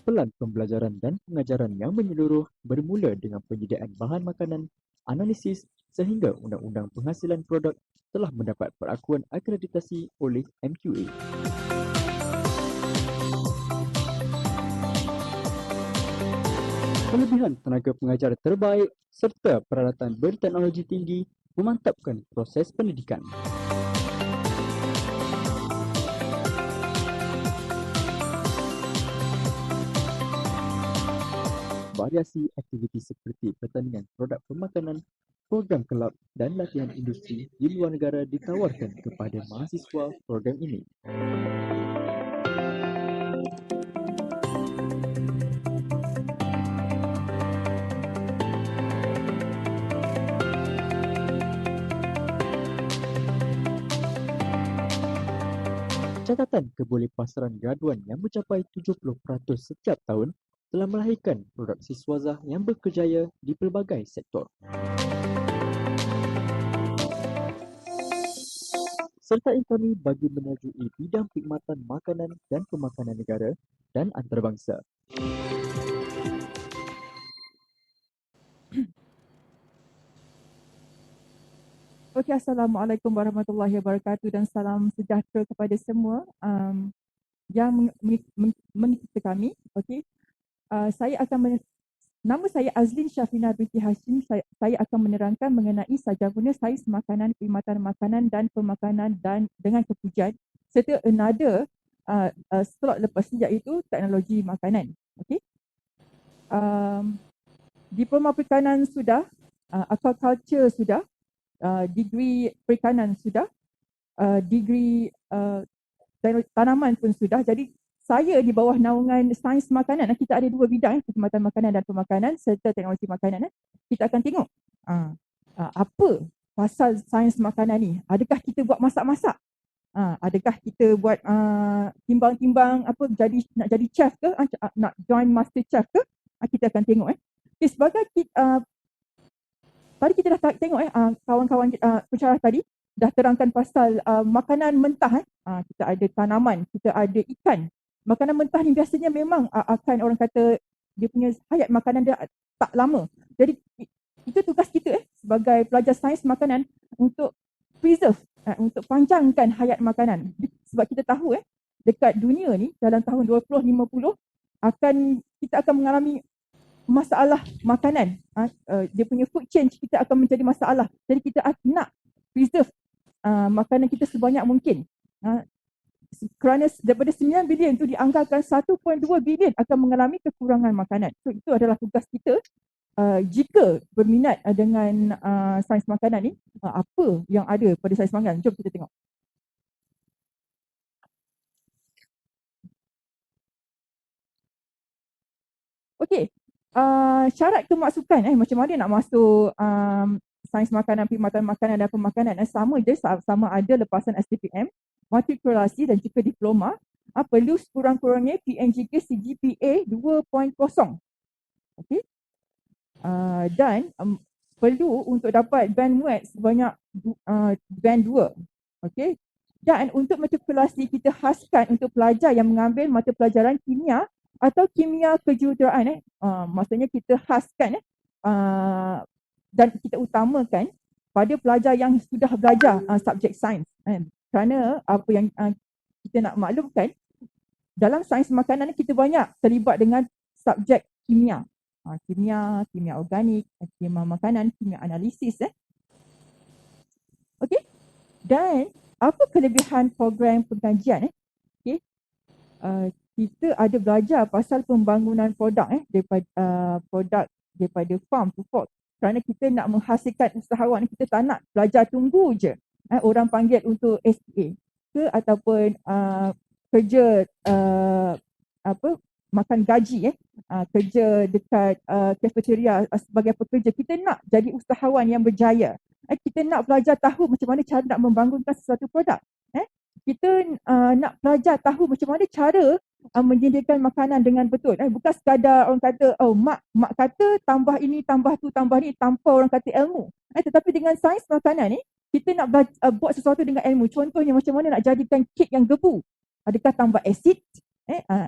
Pelan pembelajaran dan pengajaran yang menyeluruh bermula dengan penyediaan bahan makanan, analisis sehingga undang-undang penghasilan produk telah mendapat perakuan akreditasi oleh MQA. Kelebihan tenaga pengajar terbaik serta peralatan berteknologi tinggi memantapkan proses pendidikan. Variasi aktiviti seperti pertandingan produk pemakanan, program kelab dan latihan industri di luar negara ditawarkan kepada mahasiswa program ini. Catatan kebolehpasaran graduan yang mencapai 70% setiap tahun telah melahirkan produk siswazah yang berkerjaya di pelbagai sektor. Sertai kami bagi menyajui bidang perkhidmatan makanan dan pemakanan negara dan antarabangsa. Okey, Assalamualaikum warahmatullahi wabarakatuh dan salam sejahtera kepada semua yang mengikuti kami. Okey, nama saya Azlin Syafina binti Hashim. Saya akan menerangkan mengenai sajabuna sains makanan, perkhidmatan makanan dan pemakanan dan dengan kepujian serta another slot lepas ni iaitu teknologi makanan. Okey, diploma perikanan sudah, aquaculture sudah, degree perikanan sudah, degree tanaman pun sudah. Jadi saya di bawah naungan sains makanan, kita ada dua bidang, perkhidmatan makanan dan pemakanan serta teknologi makanan. Kita akan tengok apa pasal sains makanan ni. Adakah kita buat masak-masak? Adakah kita buat timbang-timbang apa nak jadi chef ke? Nak join master chef ke? Kita akan tengok. Okay, sebagai tadi kita dah tengok kawan-kawan pensyarah tadi dah terangkan pasal makanan mentah. Kita ada tanaman, kita ada ikan. Makanan mentah ni biasanya memang akan orang kata dia punya hayat makanan dia tak lama. Jadi itu tugas kita sebagai pelajar sains makanan untuk preserve, untuk panjangkan hayat makanan. Sebab kita tahu dekat dunia ni dalam tahun 2050 kita akan mengalami masalah makanan. Dia punya food change kita akan menjadi masalah. Jadi kita nak preserve makanan kita sebanyak mungkin. Kerana daripada 9 bilion itu dianggarkan 1.2 bilion akan mengalami kekurangan makanan. So itu adalah tugas kita jika berminat dengan sains makanan ni, apa yang ada pada sains makanan. Jom kita tengok. Okey. Syarat kemasukan macam mana nak masuk sains makanan, perkhidmatan makanan dan pemakanan sama je, sama ada lepasan STPM, matrikulasi dan juga diploma. Perlu sekurang-kurangnya PNJK CGPA 2.0. Okey. Dan perlu untuk dapat band WET sebanyak band 2. Okey. Dan untuk matrikulasi kita khaskan untuk pelajar yang mengambil mata pelajaran kimia atau kimia kejuruteraan. Maksudnya kita khaskan dan kita utamakan pada pelajar yang sudah belajar subjek sains. Kerana apa yang kita nak maklumkan, dalam sains makanan kita banyak terlibat dengan subjek kimia. Kimia organik, kimia makanan, kimia analisis. Okey. Dan apa kelebihan program pengajian? Okey. Kita ada belajar pasal pembangunan produk produk daripada farm to fork. Kerana kita nak menghasilkan usahawan, kita tak nak belajar tunggu je orang panggil untuk SPA ke ataupun kerja makan gaji kerja dekat cafeteria sebagai pekerja. Kita nak jadi usahawan yang berjaya. Kita nak belajar tahu macam mana cara nak membangunkan sesuatu produk. Kita nak belajar tahu macam mana cara menyediakan makanan dengan betul. Bukan sekadar orang kata, mak kata tambah ini, tambah tu, tambah ni, tanpa orang kata ilmu. Tetapi dengan sains makanan ni, kita nak buat sesuatu dengan ilmu. Contohnya macam mana nak jadikan kek yang gebu. Adakah tambah asid,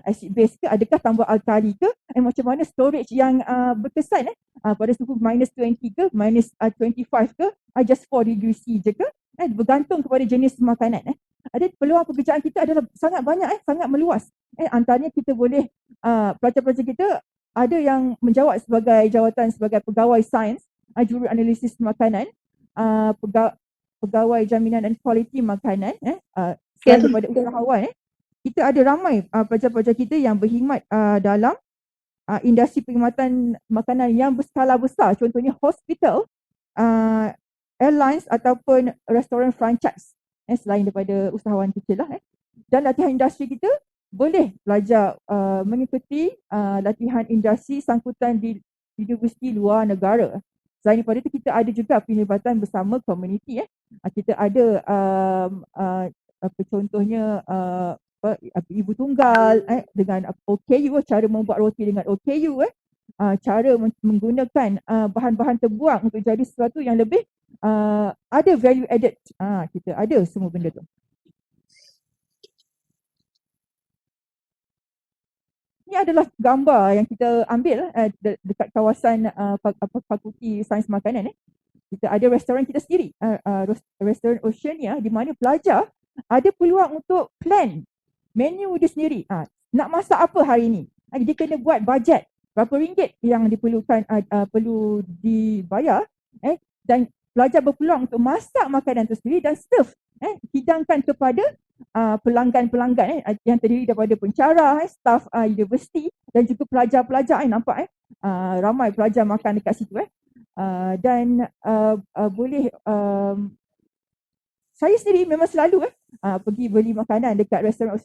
acid base ke? Adakah tambah alkali ke? Macam mana storage yang berkesan pada suhu -20 ke, -25 ke, just 4 degree C je ke? Bergantung kepada jenis makanan. Ada peluang pekerjaan kita adalah sangat banyak, sangat meluas. Antaranya kita boleh, pelajar-pelajar kita ada yang menjawab sebagai jawatan sebagai pegawai sains, juru analisis makanan, pegawai jaminan dan kualiti makanan, selain daripada usahawan. Kita ada ramai pelajar-pelajar kita yang berkhidmat dalam industri perkhidmatan makanan yang berskala besar. Contohnya hospital, airlines ataupun restoran franchise selain daripada usahawan kecil lah. Dan latihan industri kita boleh pelajar mengikuti latihan industri sangkutan di universiti luar negara. Selain daripada itu kita ada juga penglibatan bersama komuniti. Kita ada contohnya ibu tunggal dengan OKU, cara membuat roti dengan OKU, cara menggunakan bahan-bahan terbuang untuk jadi sesuatu yang lebih ada value added. Kita ada semua benda tu. Ini adalah gambar yang kita ambil dekat kawasan Fakulti Sains Makanan. Kita ada restoran kita sendiri, restoran Oceania, di mana pelajar ada peluang untuk plan menu dia sendiri. Nak masak apa hari ni? Dia kena buat bajet berapa ringgit yang diperlukan, perlu dibayar, dan pelajar berpeluang untuk masak makanan itu sendiri dan serve, hidangkan kepada pelanggan-pelanggan yang terdiri daripada pencara, staf universiti dan juga pelajar-pelajar. Nampak ramai pelajar makan dekat situ. Dan boleh saya sendiri memang selalu pergi beli makanan dekat restoran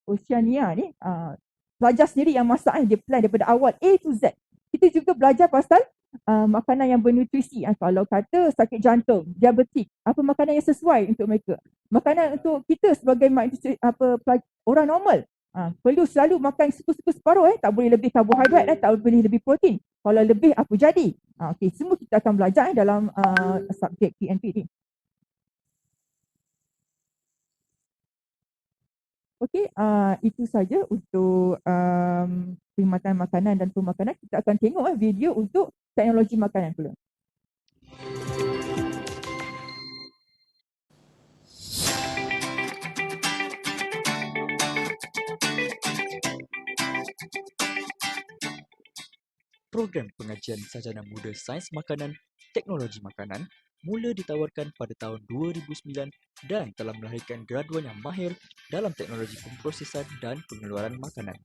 Oceania ni. Pelajar sendiri yang masak, dia plan daripada awal A to Z. Kita juga belajar pasal makanan yang bernutrisi. Kalau kata sakit jantung, diabetik, apa makanan yang sesuai untuk mereka. Makanan untuk kita sebagai orang normal, perlu selalu makan suku-suku separuh. Tak boleh lebih karbohidrat, tak boleh lebih protein. Kalau lebih apa jadi? Okay, semua kita akan belajar dalam subjek PNP ni. Okey, itu saja untuk perkhidmatan makanan dan pemakanan. Kita akan tengok video untuk teknologi makanan pula. Program pengajian sarjana muda Sains Makanan, Teknologi Makanan mula ditawarkan pada tahun 2009 dan telah melahirkan graduan yang mahir dalam teknologi pemprosesan dan pengeluaran makanan.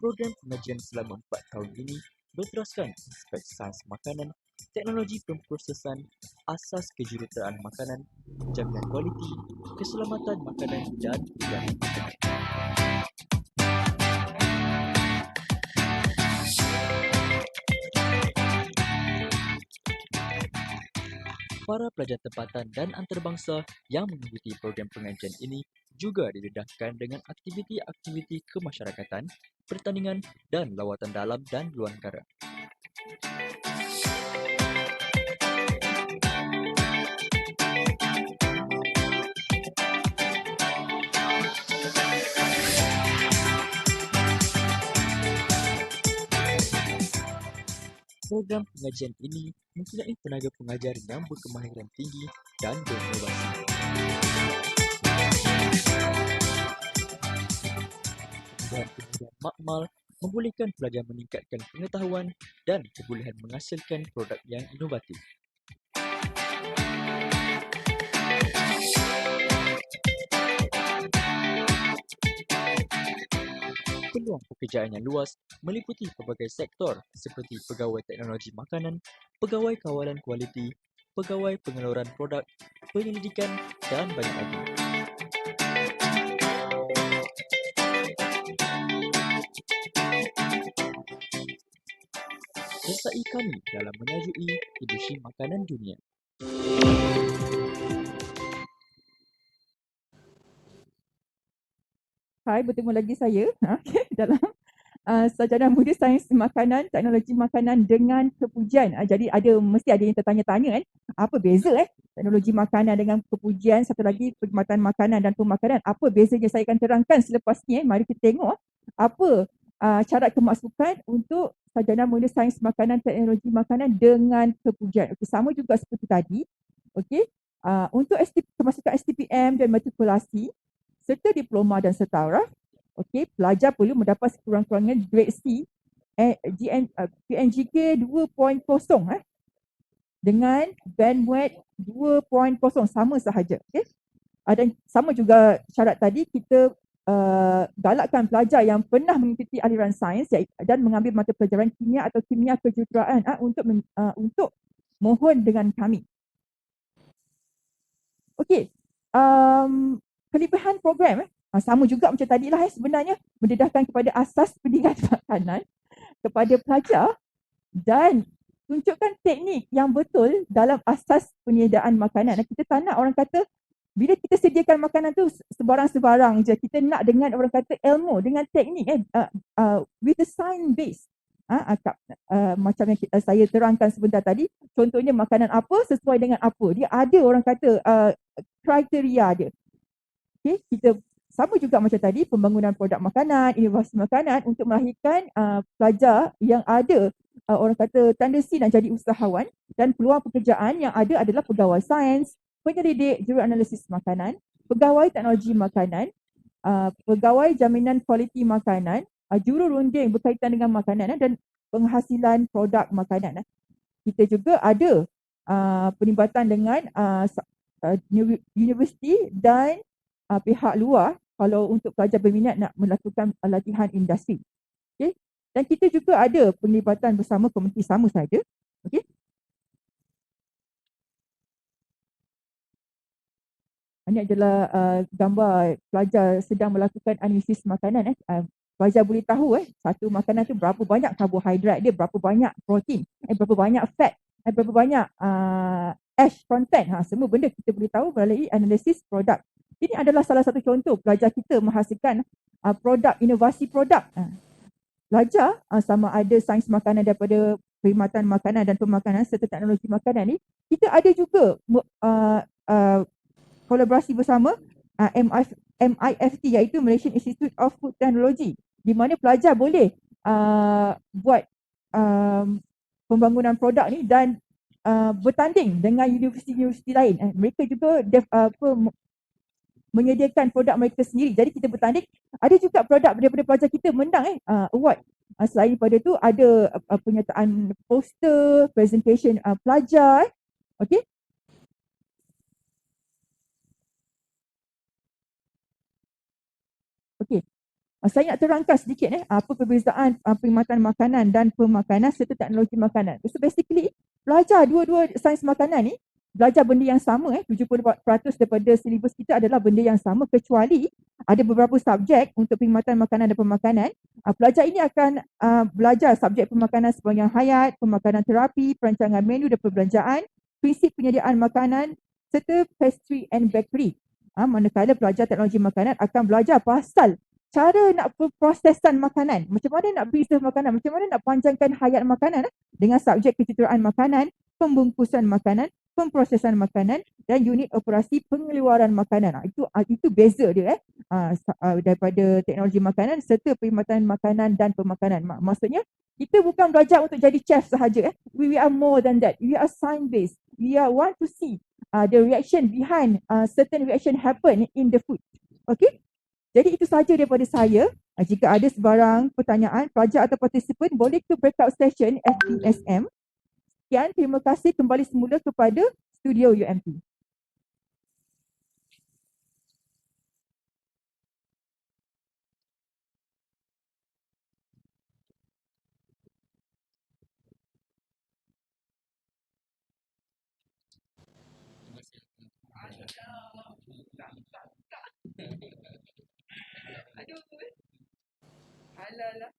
Program pengajian selama 4 tahun ini berteraskan aspek sains makanan, teknologi pemprosesan, asas kejuruteraan makanan, jaminan kualiti, keselamatan makanan dan hidangan makanan. Para pelajar tempatan dan antarabangsa yang mengikuti program pengajian ini juga didedahkan dengan aktiviti-aktiviti kemasyarakatan, pertandingan dan lawatan dalam dan luar negara. Program pengajian ini mempunyai tenaga pengajar yang berkemahiran tinggi dan berinovasi. Kemudahan makmal membolehkan pelajar meningkatkan pengetahuan dan kebolehan menghasilkan produk yang inovatif. Peluang pekerjaan yang luas meliputi pelbagai sektor seperti pegawai teknologi makanan, pegawai kawalan kualiti, pegawai pengeluaran produk, penyelidikan dan banyak lagi. Sertai kami dalam menyajui industri makanan dunia. Hai, bertemu lagi saya dalam sarjana muda Sains Makanan, Teknologi Makanan dengan kepujian. Jadi mesti ada yang tertanya-tanya apa beza teknologi makanan dengan kepujian, satu lagi perkhidmatan makanan dan pemakanan. Apa bezanya? Saya akan terangkan selepas ni. Mari kita tengok apa syarat kemasukan untuk sarjana muda Sains Makanan, Teknologi Makanan dengan kepujian. Okey, sama juga seperti tadi. Okey, untuk kemasukan STPM dan matrikulasi serta diploma dan setara, okey, pelajar perlu mendapat sekurang-kurangnya grade C PNGK 2.0 dengan bandwidth 2.0 sama sahaja. Okey. Dan sama juga syarat tadi, kita galakkan pelajar yang pernah mengikuti aliran sains dan mengambil mata pelajaran kimia atau kimia kejuruteraan untuk mohon dengan kami. Okey, kelebihan program sama juga macam tadilah sebenarnya, mendedahkan kepada asas pendidikan makanan kepada pelajar dan tunjukkan teknik yang betul dalam asas penyediaan makanan. Kita tak nak orang kata bila kita sediakan makanan tu sebarang-sebarang je, kita nak dengan orang kata ilmu, dengan teknik with the science base. Macam yang saya terangkan sebentar tadi, contohnya makanan apa sesuai dengan apa. Dia ada orang kata kriteria dia. Okay, kita sama juga macam tadi, pembangunan produk makanan, inovasi makanan untuk melahirkan pelajar yang ada orang kata tendensi nak jadi usahawan, dan peluang pekerjaan yang ada adalah pegawai sains, penyelidik juruanalisis makanan, pegawai teknologi makanan, pegawai jaminan kualiti makanan, juru runding berkaitan dengan makanan dan penghasilan produk makanan. Kita juga ada penibatan dengan universiti dan pihak luar kalau untuk pelajar berminat nak melakukan latihan industri. Okay? Dan kita juga ada penglibatan bersama komuniti sama saja. Okay? Ini adalah gambar pelajar sedang melakukan analisis makanan. Pelajar boleh tahu satu makanan tu berapa banyak karbohidrat dia, berapa banyak protein, berapa banyak fat, berapa banyak ash content. Semua benda kita boleh tahu melalui analisis produk. Ini adalah salah satu contoh pelajar kita menghasilkan produk, inovasi produk. Pelajar sama ada sains makanan daripada perkhidmatan makanan dan pemakanan serta teknologi makanan ni, kita ada juga kolaborasi bersama MIFT iaitu Malaysian Institute of Food Technology, di mana pelajar boleh buat pembangunan produk ni dan bertanding dengan universiti-universiti lain. Mereka juga menyediakan produk mereka sendiri. Jadi kita bertanding, ada juga produk daripada pelajar kita menang award. Selain daripada tu ada penyertaan poster, presentation pelajar. Okey. Okey. Saya nak terangkan sedikit apa perbezaan perkhidmatan makanan dan pemakanan serta teknologi makanan. So basically, pelajar dua-dua sains makanan ni belajar benda yang sama. 70% daripada silibus kita adalah benda yang sama, kecuali ada beberapa subjek untuk perkhidmatan makanan dan pemakanan. Pelajar ini akan belajar subjek pemakanan sepanjang hayat, pemakanan terapi, perancangan menu dan perbelanjaan, prinsip penyediaan makanan serta pastry and bakery. Manakala pelajar teknologi makanan akan belajar pasal cara nak perprosesan makanan, macam mana nak preserve makanan, macam mana nak panjangkan hayat makanan dengan subjek kejuruteraan makanan, pembungkusan makanan, pemprosesan makanan dan unit operasi pengeluaran makanan. Itu beza dia daripada teknologi makanan serta perkhidmatan makanan dan pemakanan. Maksudnya kita bukan belajar untuk jadi chef sahaja. We are more than that. We are science based. We are want to see the reaction behind certain reaction happen in the food. Okay? Jadi itu sahaja daripada saya. Jika ada sebarang pertanyaan, pelajar atau participant boleh ke breakout session FPSM. Sekian, terima kasih, kembali semula kepada studio UMT. Aduh. Alah.